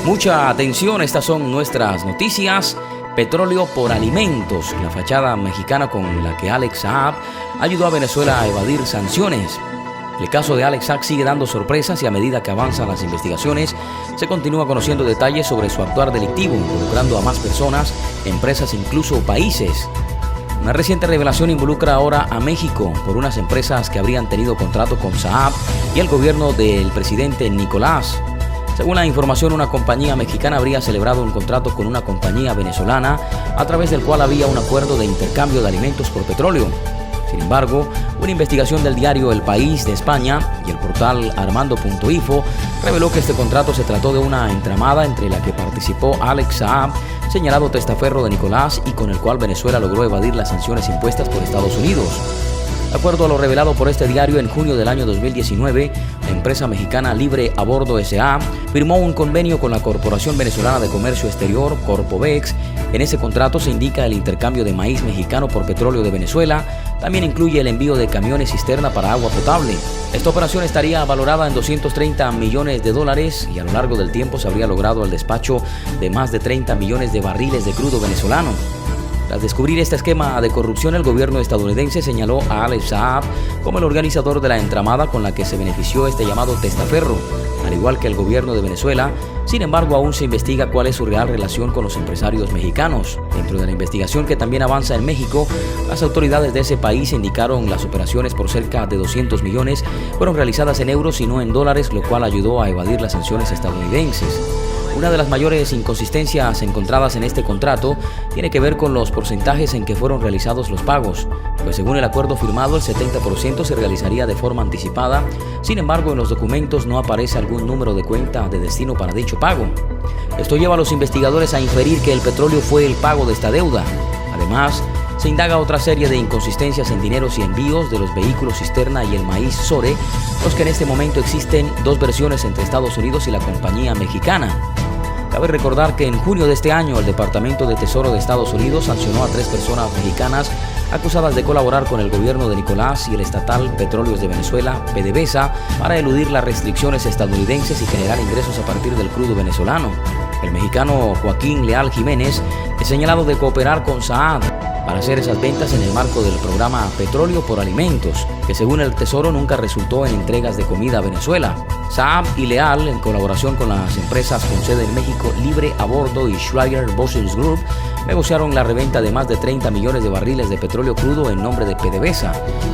Mucha atención, estas son nuestras noticias. Petróleo por alimentos, la fachada mexicana con la que Alex Saab ayudó a Venezuela a evadir sanciones. El caso de Alex Saab sigue dando sorpresas y a medida que avanzan las investigaciones, se continúa conociendo detalles sobre su actuar delictivo, involucrando a más personas, empresas e incluso países. Una reciente revelación involucra ahora a México por unas empresas que habrían tenido contrato con Saab y el gobierno del presidente Nicolás. Según la información, una compañía mexicana habría celebrado un contrato con una compañía venezolana a través del cual había un acuerdo de intercambio de alimentos por petróleo. Sin embargo, una investigación del diario El País de España y el portal Armando.info reveló que este contrato se trató de una entramada entre la que participó Alex Saab, señalado testaferro de Nicolás y con el cual Venezuela logró evadir las sanciones impuestas por Estados Unidos. De acuerdo a lo revelado por este diario, en junio del año 2019, la empresa mexicana Libre a Bordo S.A. firmó un convenio con la Corporación Venezolana de Comercio Exterior, Corpovex. En ese contrato se indica el intercambio de maíz mexicano por petróleo de Venezuela. También incluye el envío de camiones cisterna para agua potable. Esta operación estaría valorada en $230 millones y a lo largo del tiempo se habría logrado el despacho de más de 30 millones de barriles de crudo venezolano. Tras descubrir este esquema de corrupción, el gobierno estadounidense señaló a Alex Saab como el organizador de la entramada con la que se benefició este llamado testaferro, al igual que el gobierno de Venezuela. Sin embargo, aún se investiga cuál es su real relación con los empresarios mexicanos. Dentro de la investigación que también avanza en México, las autoridades de ese país indicaron las operaciones por cerca de 200 millones fueron realizadas en euros y no en dólares, lo cual ayudó a evadir las sanciones estadounidenses. Una de las mayores inconsistencias encontradas en este contrato tiene que ver con los porcentajes en que fueron realizados los pagos, pues según el acuerdo firmado el 70% se realizaría de forma anticipada. Sin embargo, en los documentos no aparece algún número de cuenta de destino para dicho pago. Esto lleva a los investigadores a inferir que el petróleo fue el pago de esta deuda. Además, se indaga otra serie de inconsistencias en dineros y envíos de los vehículos cisterna y el maíz Sore, los que en este momento existen dos versiones entre Estados Unidos y la compañía mexicana. Cabe recordar que en junio de este año el Departamento de Tesoro de Estados Unidos sancionó a 3 personas mexicanas acusadas de colaborar con el gobierno de Nicolás y el estatal Petróleos de Venezuela, PDVSA, para eludir las restricciones estadounidenses y generar ingresos a partir del crudo venezolano. El mexicano Joaquín Leal Jiménez es señalado de cooperar con Saab para hacer esas ventas en el marco del programa Petróleo por Alimentos, que según el Tesoro nunca resultó en entregas de comida a Venezuela. Saab y Leal, en colaboración con las empresas con sede en México Libre a Bordo y Schreier Business Group, negociaron la reventa de más de 30 millones de barriles de petróleo crudo en nombre de PDVSA.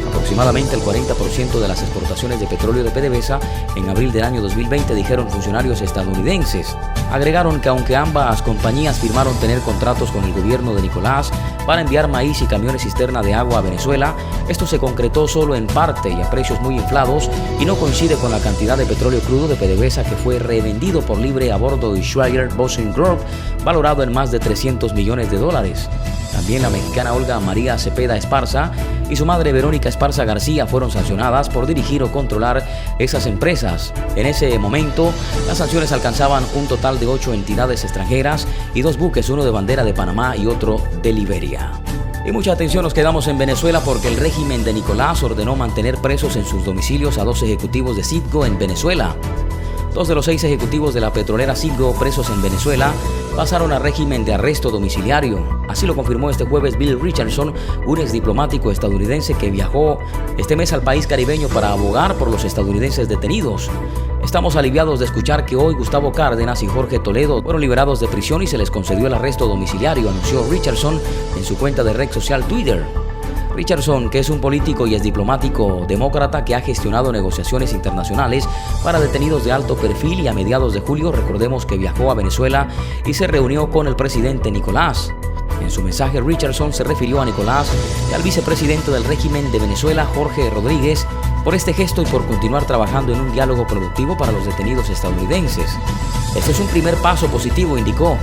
Aproximadamente el 40% de las exportaciones de petróleo de PDVSA en abril del año 2020, dijeron funcionarios estadounidenses. Agregaron que aunque ambas compañías firmaron tener contratos con el gobierno de Nicolás para enviar maíz y camiones cisterna de agua a Venezuela, esto se concretó solo en parte y a precios muy inflados y no coincide con la cantidad de petróleo crudo de PDVSA que fue revendido por Libre a Bordo y Schreier Business Group, valorado en más de $300 millones. También la mexicana Olga María Cepeda Esparza y su madre Verónica Esparza García fueron sancionadas por dirigir o controlar esas empresas. En ese momento, las sanciones alcanzaban un total de 8 entidades extranjeras y 2 buques, uno de bandera de Panamá y otro de Liberia. Y mucha atención, nos quedamos en Venezuela porque el régimen de Nicolás ordenó mantener presos en sus domicilios a 2 ejecutivos de Citgo en Venezuela. 2 de los 6 ejecutivos de la petrolera Citgo presos en Venezuela pasaron a régimen de arresto domiciliario. Así lo confirmó este jueves Bill Richardson, un exdiplomático estadounidense que viajó este mes al país caribeño para abogar por los estadounidenses detenidos. Estamos aliviados de escuchar que hoy Gustavo Cárdenas y Jorge Toledo fueron liberados de prisión y se les concedió el arresto domiciliario, anunció Richardson en su cuenta de red social Twitter. Richardson, que es un político y exdiplomático demócrata que ha gestionado negociaciones internacionales para detenidos de alto perfil, y a mediados de julio recordemos que viajó a Venezuela y se reunió con el presidente Nicolás. En su mensaje, Richardson se refirió a Nicolás y al vicepresidente del régimen de Venezuela, Jorge Rodríguez, por este gesto y por continuar trabajando en un diálogo productivo para los detenidos estadounidenses. Este es un primer paso positivo, indicó.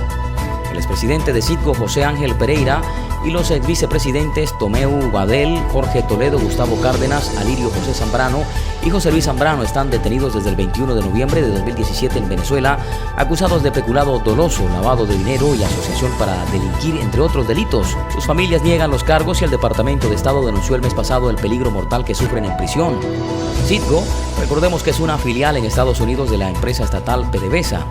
El expresidente de Citgo, José Ángel Pereira, y los exvicepresidentes Tomeu Badel, Jorge Toledo, Gustavo Cárdenas, Alirio José Zambrano y José Luis Zambrano están detenidos desde el 21 de noviembre de 2017 en Venezuela, acusados de peculado doloso, lavado de dinero y asociación para delinquir, entre otros delitos. Sus familias niegan los cargos y el Departamento de Estado denunció el mes pasado el peligro mortal que sufren en prisión. Citgo, recordemos que es una filial en Estados Unidos de la empresa estatal PDVSA.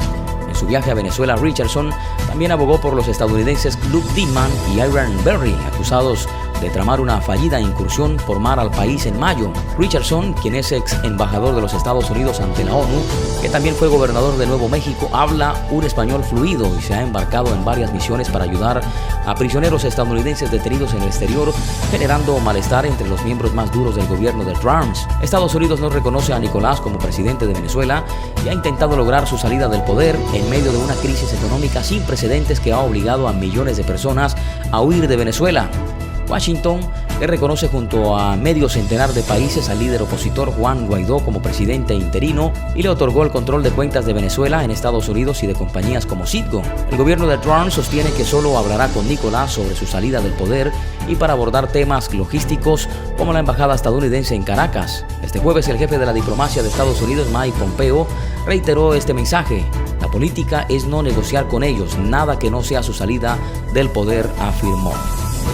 En su viaje a Venezuela, Richardson también abogó por los estadounidenses Luke Dillman y Aaron Berry, acusados de tramar una fallida incursión por mar al país en mayo. Richardson, quien es ex embajador de los Estados Unidos ante la ONU, que también fue gobernador de Nuevo México, habla un español fluido y se ha embarcado en varias misiones para ayudar a prisioneros estadounidenses detenidos en el exterior, generando malestar entre los miembros más duros del gobierno de Trump. Estados Unidos no reconoce a Nicolás como presidente de Venezuela y ha intentado lograr su salida del poder en medio de una crisis económica sin precedentes que ha obligado a millones de personas a huir de Venezuela. Washington le reconoce junto a medio centenar de países al líder opositor Juan Guaidó como presidente interino y le otorgó el control de cuentas de Venezuela en Estados Unidos y de compañías como Citgo. El gobierno de Trump sostiene que solo hablará con Nicolás sobre su salida del poder y para abordar temas logísticos como la embajada estadounidense en Caracas. Este jueves el jefe de la diplomacia de Estados Unidos, Mike Pompeo, reiteró este mensaje: la política es no negociar con ellos, nada que no sea su salida del poder, afirmó.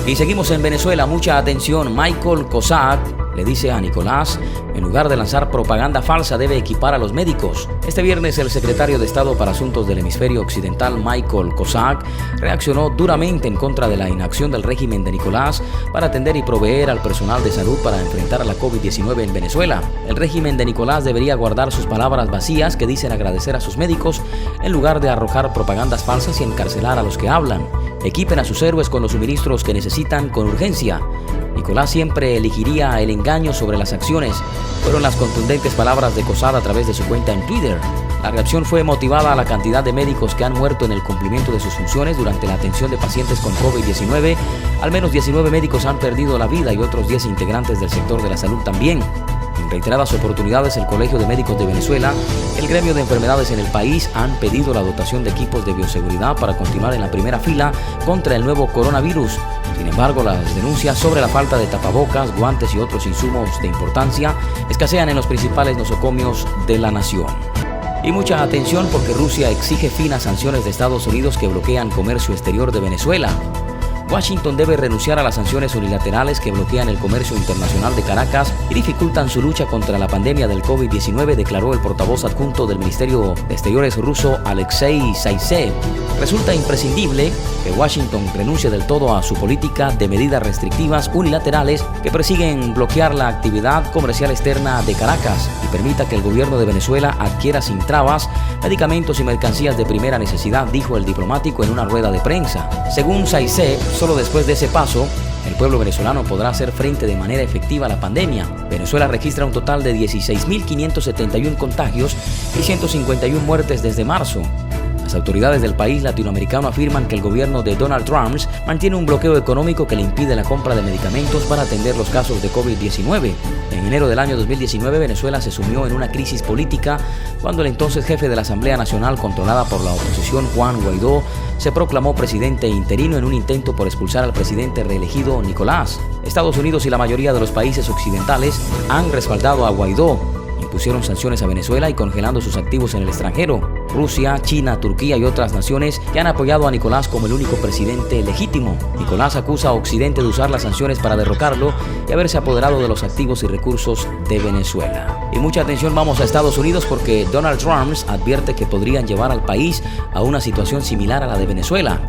Y seguimos en Venezuela, mucha atención. Michael Kozak le dice a Nicolás, en lugar de lanzar propaganda falsa, debe equipar a los médicos. Este viernes el secretario de Estado para Asuntos del Hemisferio Occidental, Michael Kozak, reaccionó duramente en contra de la inacción del régimen de Nicolás para atender y proveer al personal de salud para enfrentar a la COVID-19 en Venezuela. El régimen de Nicolás debería guardar sus palabras vacías que dicen agradecer a sus médicos en lugar de arrojar propagandas falsas y encarcelar a los que hablan. Equipen a sus héroes con los suministros que necesitan con urgencia. Nicolás siempre elegiría el engaño sobre las acciones, fueron las contundentes palabras de Kozak a través de su cuenta en Twitter. La reacción fue motivada a la cantidad de médicos que han muerto en el cumplimiento de sus funciones durante la atención de pacientes con COVID-19. Al menos 19 médicos han perdido la vida y otros 10 integrantes del sector de la salud también. En reiteradas oportunidades, el Colegio de Médicos de Venezuela, el gremio de enfermedades en el país, han pedido la dotación de equipos de bioseguridad para continuar en la primera fila contra el nuevo coronavirus. Sin embargo, las denuncias sobre la falta de tapabocas, guantes y otros insumos de importancia escasean en los principales nosocomios de la nación. Y mucha atención porque Rusia exige fin a sanciones de Estados Unidos que bloquean comercio exterior de Venezuela. Washington debe renunciar a las sanciones unilaterales que bloquean el comercio internacional de Caracas y dificultan su lucha contra la pandemia del COVID-19, declaró el portavoz adjunto del Ministerio de Exteriores ruso, Alexei Zaitsev. Resulta imprescindible que Washington renuncie del todo a su política de medidas restrictivas unilaterales que persiguen bloquear la actividad comercial externa de Caracas y permita que el gobierno de Venezuela adquiera sin trabas medicamentos y mercancías de primera necesidad, dijo el diplomático en una rueda de prensa. Según Zaitsev, solo después de ese paso, el pueblo venezolano podrá hacer frente de manera efectiva a la pandemia. Venezuela registra un total de 16.571 contagios y 151 muertes desde marzo. Las autoridades del país latinoamericano afirman que el gobierno de Donald Trump mantiene un bloqueo económico que le impide la compra de medicamentos para atender los casos de COVID-19. En enero del año 2019, Venezuela se sumió en una crisis política cuando el entonces jefe de la Asamblea Nacional, controlada por la oposición, Juan Guaidó, se proclamó presidente interino en un intento por expulsar al presidente reelegido Nicolás. Estados Unidos y la mayoría de los países occidentales han respaldado a Guaidó. Impusieron sanciones a Venezuela y congelando sus activos en el extranjero. Rusia, China, Turquía y otras naciones que han apoyado a Nicolás como el único presidente legítimo. Nicolás acusa a Occidente de usar las sanciones para derrocarlo y haberse apoderado de los activos y recursos de Venezuela. Y mucha atención, vamos a Estados Unidos porque Donald Trump advierte que podrían llevar al país a una situación similar a la de Venezuela.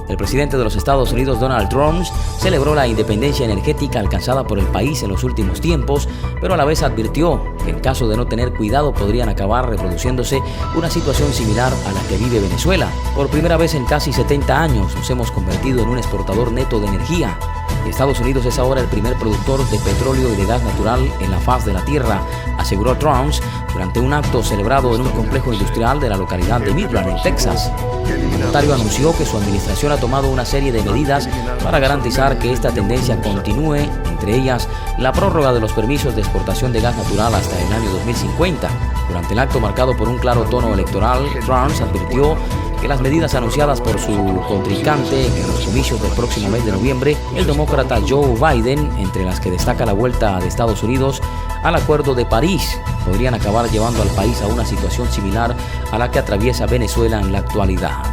El presidente de los Estados Unidos, Donald Trump, celebró la independencia energética alcanzada por el país en los últimos tiempos, pero a la vez advirtió que en caso de no tener cuidado podrían acabar reproduciéndose una situación similar a la que vive Venezuela. Por primera vez en casi 70 años nos hemos convertido en un exportador neto de energía. Y Estados Unidos es ahora el primer productor de petróleo y de gas natural en la faz de la Tierra, aseguró Trump durante un acto celebrado en un complejo industrial de la localidad de Midland, en Texas. El mandatario anunció que su administración ha tomado una serie de medidas para garantizar que esta tendencia continúe, entre ellas la prórroga de los permisos de exportación de gas natural hasta el año 2050. Durante el acto marcado por un claro tono electoral, Trump advirtió que las medidas anunciadas por su contrincante en los comicios del próximo mes de noviembre, el demócrata Joe Biden, entre las que destaca la vuelta de Estados Unidos al Acuerdo de París, podrían acabar llevando al país a una situación similar a la que atraviesa Venezuela en la actualidad.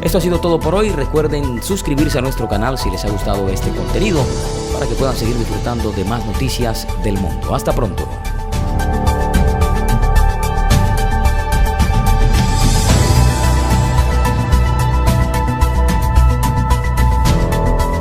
Esto ha sido todo por hoy. Recuerden suscribirse a nuestro canal si les ha gustado este contenido para que puedan seguir disfrutando de más noticias del mundo. Hasta pronto.